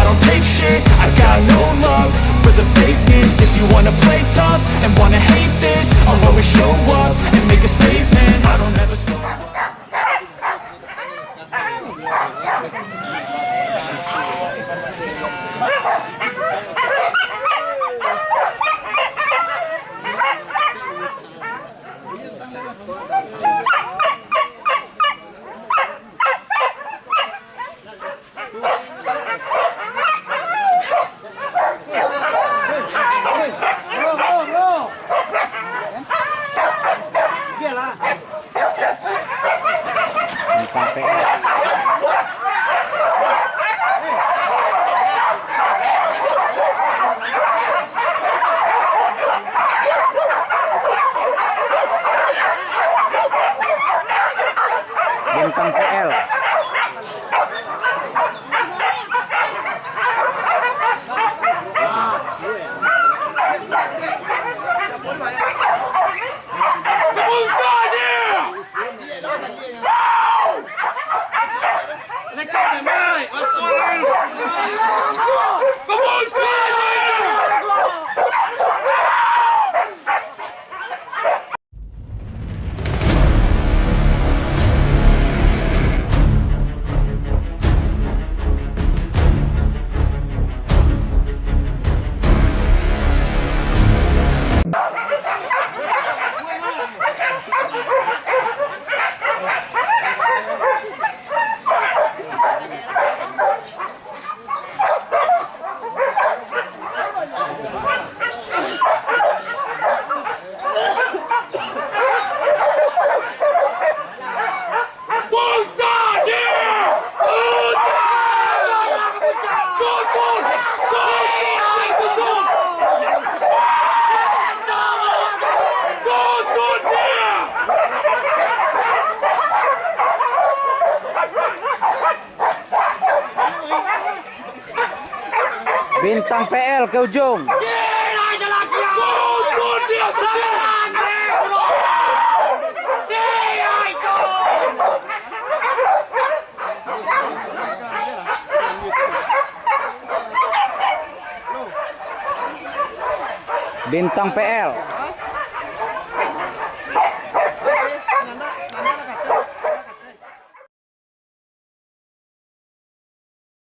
don't take shit, I got no love for the fakeness. If you wanna play tough and wanna hate this, I'll always show up and make a statement. I don't ever slow down. Bintang PL. Bintang PL ke ujung. Bintang PL.